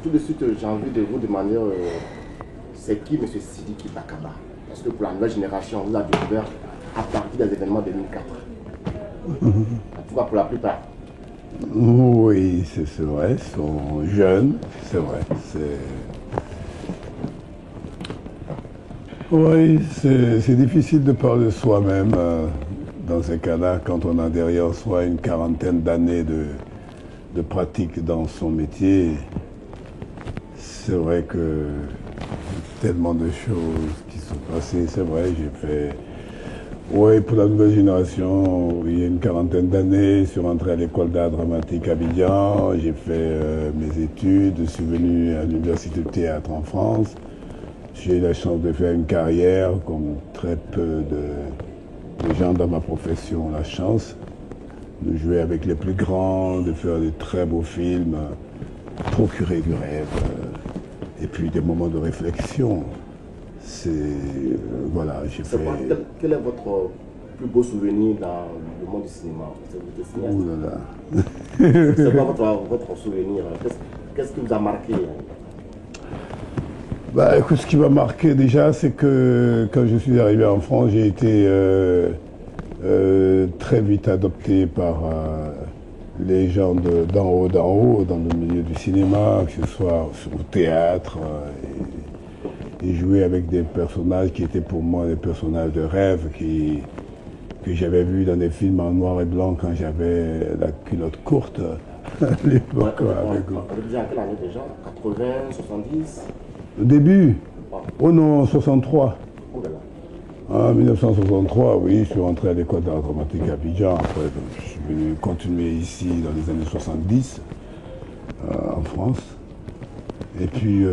tout de suite, j'ai envie de vous demander, c'est qui M. Sidiki Bakaba? Parce que pour la nouvelle génération, on vous a découvert à partir des événements 2004. En tout cas, pour la plupart. Oui, c'est vrai, ils sont jeunes, c'est vrai. Oui, c'est difficile de parler de soi-même dans ces cas-là, quand on a derrière soi une quarantaine d'années de pratique dans son métier. C'est vrai que tellement de choses qui sont passées, c'est vrai, j'ai fait... Oui, pour la nouvelle génération, il y a une quarantaine d'années, je suis rentré à l'école d'art dramatique à Abidjan, j'ai fait mes études, je suis venu à l'université de théâtre en France. J'ai eu la chance de faire une carrière, comme très peu de gens dans ma profession ont la chance, de jouer avec les plus grands, de faire de très beaux films, procurer du rêve, et puis des moments de réflexion. Voilà, j'ai fait... Quel est votre plus beau souvenir dans le monde du cinéma? Ouh là là. C'est quoi votre souvenir? Qu'est-ce qui vous a marqué? Bah, écoute, ce qui m'a marqué déjà, c'est que quand je suis arrivé en France, j'ai été très vite adopté par les gens d'en haut, dans le milieu du cinéma, que ce soit au théâtre, et jouer avec des personnages qui étaient pour moi des personnages de rêve, que j'avais vus dans des films en noir et blanc quand j'avais la culotte courte à l'époque. Vous disiez à quelle année déjà? 80, 70? Le début? Oh non, 63. Oh là là. En 1963, oui, je suis rentré à l'école d'art dramatique à Abidjan. Après, je suis venu continuer ici dans les années 70, en France. Et puis,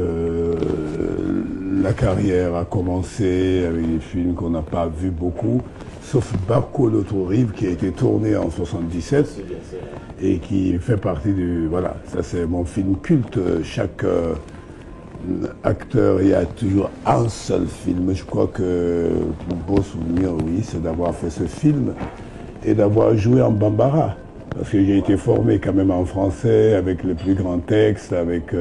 la carrière a commencé avec des films qu'on n'a pas vus beaucoup, sauf Barco l'autre rive, qui a été tourné en 77 et qui fait partie du... Voilà, ça c'est mon film culte. Chaque acteur, il y a toujours un seul film. Je crois que le plus beau souvenir, oui, c'est d'avoir fait ce film et d'avoir joué en Bambara. Parce que j'ai été formé quand même en français, avec les plus grands textes, avec...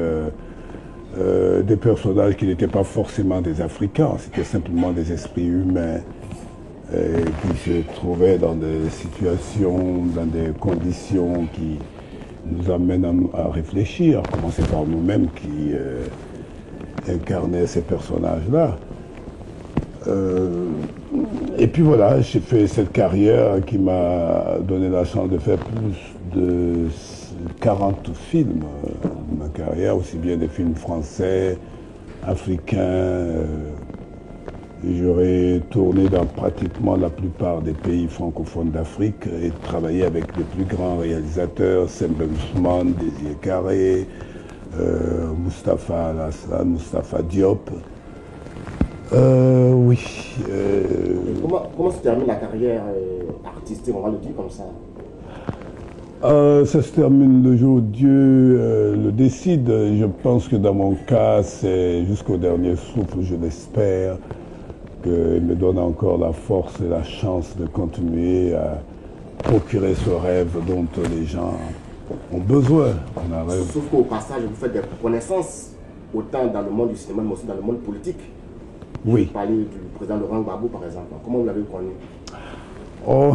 des personnages qui n'étaient pas forcément des Africains, c'était simplement des esprits humains qui se trouvaient dans des situations, dans des conditions qui nous amènent à réfléchir, à commencer par nous-mêmes qui incarnaient ces personnages-là. Et puis voilà, j'ai fait cette carrière qui m'a donné la chance de faire plus de 40 films dans ma carrière, aussi bien des films français, africains. J'aurais tourné dans pratiquement la plupart des pays francophones d'Afrique et travaillé avec les plus grands réalisateurs, Sembe Ousmane, Désiré Carré, Mustapha Alassane, Mustapha Diop. Oui. Comment se termine la carrière artistique, on va le dire comme ça? Ça se termine le jour où Dieu le décide. Je pense que dans mon cas, c'est jusqu'au dernier souffle, je l'espère, qu'il me donne encore la force et la chance de continuer à procurer ce rêve dont les gens ont besoin. Sauf qu'au passage, vous faites des connaissances, autant dans le monde du cinéma, mais aussi dans le monde politique. Oui. Vous parlez du président Laurent Gbagbo, par exemple. Comment vous l'avez connu? Oh,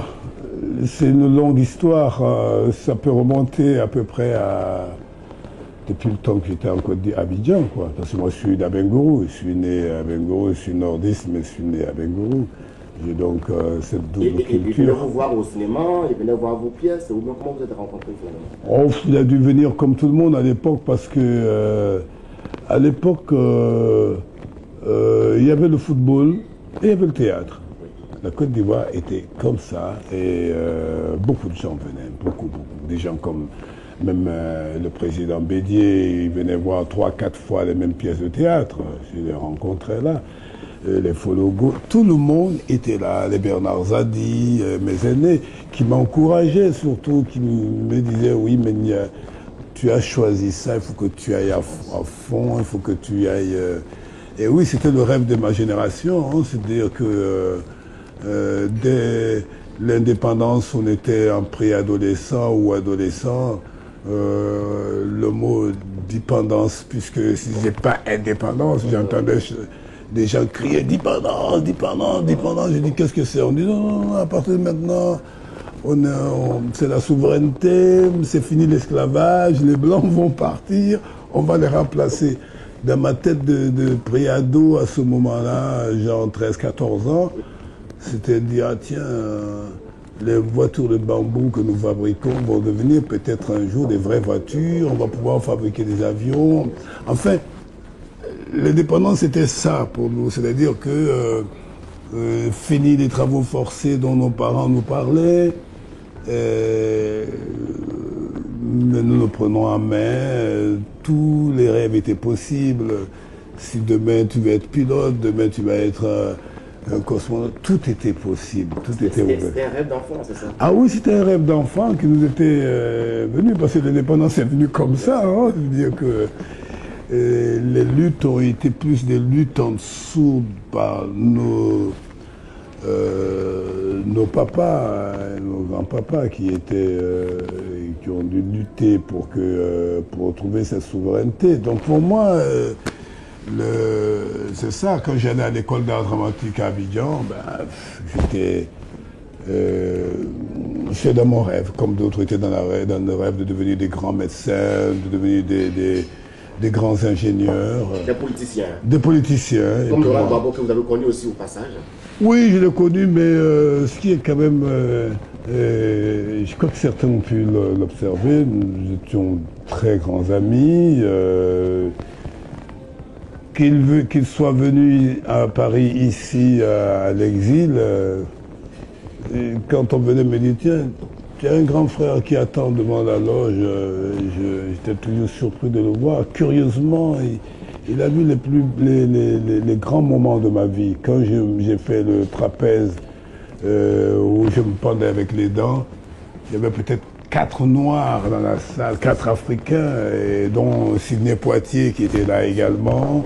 c'est une longue histoire. Ça peut remonter à peu près depuis le temps que j'étais en Côte d'Ivoire, à Abidjan, quoi. Parce que moi, je suis d'Abengourou. Je suis né à Abengourou, je suis nordiste, mais je suis né à Abengourou. J'ai donc cette double culture. Il venait vous voir au cinéma, il venait voir vos pièces, ou bien comment vous êtes rencontrés finalement? Oh, il a dû venir comme tout le monde à l'époque, parce que à l'époque, il y avait le football et il y avait le théâtre. La Côte d'Ivoire était comme ça et beaucoup de gens venaient, beaucoup. Des gens comme même le président Bédier, il venait voir 3-4 fois les mêmes pièces de théâtre. Je les rencontrais là. Les Fologo, tout le monde était là, les Bernard Zadi, mes aînés, qui m'encourageaient surtout, qui me disaient oui, mais tu as choisi ça, il faut que tu ailles à fond, il faut que tu ailles... Et oui, c'était le rêve de ma génération, hein, c'est-à-dire que dès l'indépendance, on était en préadolescent ou adolescent, le mot dépendance, puisque si c'est pas indépendance, j'entendais des gens crier dépendance, dépendance, dépendance. Je dis qu'est-ce que c'est? On dit non, à partir de maintenant, c'est la souveraineté, c'est fini l'esclavage, les blancs vont partir, on va les remplacer. Dans ma tête de préado à ce moment-là, genre 13-14 ans, c'était de dire, ah, tiens, les voitures de bambou que nous fabriquons vont devenir peut-être un jour des vraies voitures, on va pouvoir fabriquer des avions. Enfin, l'indépendance c'était ça pour nous, c'est-à-dire que fini les travaux forcés dont nos parents nous parlaient, nous nous prenons en main, tous les rêves étaient possibles. Si demain tu vas être pilote, demain tu vas être un cosmonaute, tout était possible, tout était ouvert. C'était un rêve d'enfant, c'est ça? Ah oui, c'était un rêve d'enfant qui nous était venu, parce que l'indépendance est venue comme ça, hein. C'est-à-dire que les luttes ont été plus des luttes en dessous par nos papas, nos grands-papas qui ont dû lutter pour retrouver cette souveraineté. Donc pour moi, c'est ça, quand j'allais à l'école d'art dramatique à Abidjan, j'étais dans mon rêve, comme d'autres étaient dans le rêve de devenir des grands médecins, de devenir des grands ingénieurs. Des politiciens. Des politiciens. Comme Laurent Gbagbo que vous avez connu aussi au passage. Oui, je l'ai connu, mais ce qui est quand même... je crois que certains ont pu l'observer. Nous étions très grands amis. Qu'il soit venu à Paris, ici, à l'exil, quand on venait me dire, tiens, il y a un grand frère qui attend devant la loge, j'étais toujours surpris de le voir. Curieusement, il a vu les grands moments de ma vie. Quand j'ai fait le trapèze, où je me pendais avec les dents, il y avait peut-être 4 Noirs dans la salle, 4 Africains, et dont Sidney Poitier qui était là également,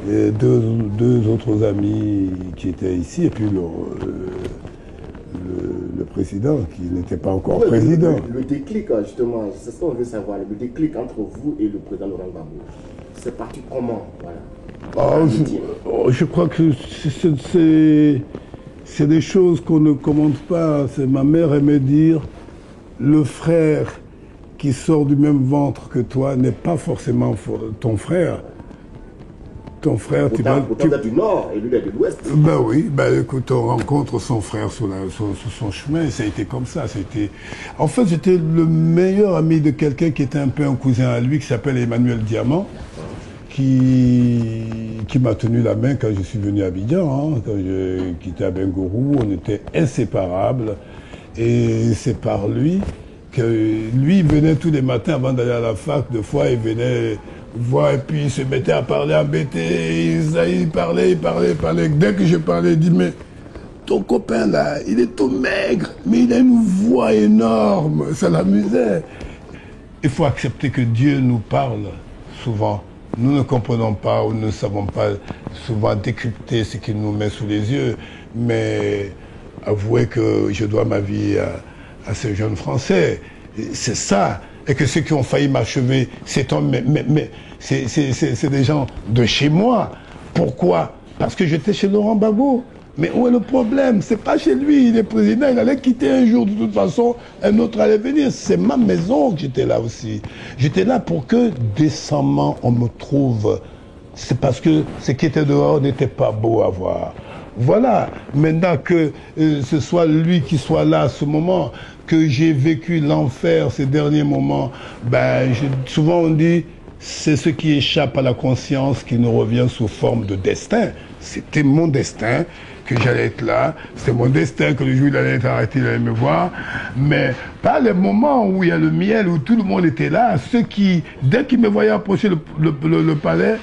et deux autres amis qui étaient ici, et puis le président qui n'était pas encore président. Le déclic, justement, c'est ce qu'on veut savoir, le déclic entre vous et le président Laurent Gbagbo. C'est parti comment, voilà. Je crois que c'est des choses qu'on ne commente pas. Ma mère aimait dire, le frère qui sort du même ventre que toi n'est pas forcément ton frère. Ton frère, tu es du nord et lui est de l'ouest. Ben oui, écoute, on rencontre son frère sur son chemin, ça a été comme ça. En fait, j'étais le meilleur ami de quelqu'un qui était un peu un cousin à lui, qui s'appelle Emmanuel Diamant, qui m'a tenu la main quand je suis venu à Abidjan, hein, quand je quittais à Bengourou, on était inséparables. Et c'est par lui que lui venait tous les matins avant d'aller à la fac, deux fois, il venait voir et puis il se mettait à parler, embêté, il parlait. Dès que je parlais, il dit, mais ton copain là, il est tout maigre, mais il a une voix énorme, ça l'amusait. Il faut accepter que Dieu nous parle souvent. Nous ne comprenons pas ou ne savons pas souvent décrypter ce qu'il nous met sous les yeux, mais avouez que je dois ma vie à ces jeunes Français. C'est ça. Et que ceux qui ont failli m'achever, c'est des gens de chez moi. Pourquoi? Parce que j'étais chez Laurent Gbagbo. Mais où est le problème? C'est pas chez lui, il est président, il allait quitter un jour, de toute façon, un autre allait venir. C'est ma maison que j'étais là aussi. J'étais là pour que décemment on me trouve. C'est parce que ce qui était dehors n'était pas beau à voir. Voilà, maintenant que ce soit lui qui soit là à ce moment, que j'ai vécu l'enfer ces derniers moments, souvent on dit, c'est ce qui échappe à la conscience qui nous revient sous forme de destin. C'était mon destin que j'allais être là, c'est mon destin que le jour où il allait être arrêté, il allait me voir, mais pas les moments où il y a le miel, où tout le monde était là, ceux qui, dès qu'ils me voyaient approcher le palais,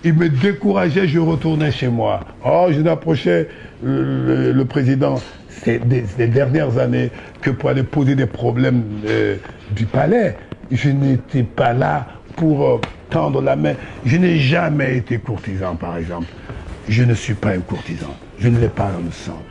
ils me décourageaient, je retournais chez moi. Oh, je n'approchais le président ces dernières années que pour aller poser des problèmes du palais. Je n'étais pas là pour tendre la main. Je n'ai jamais été courtisan, par exemple. Je ne suis pas un courtisan. Je ne l'ai pas dans le sang.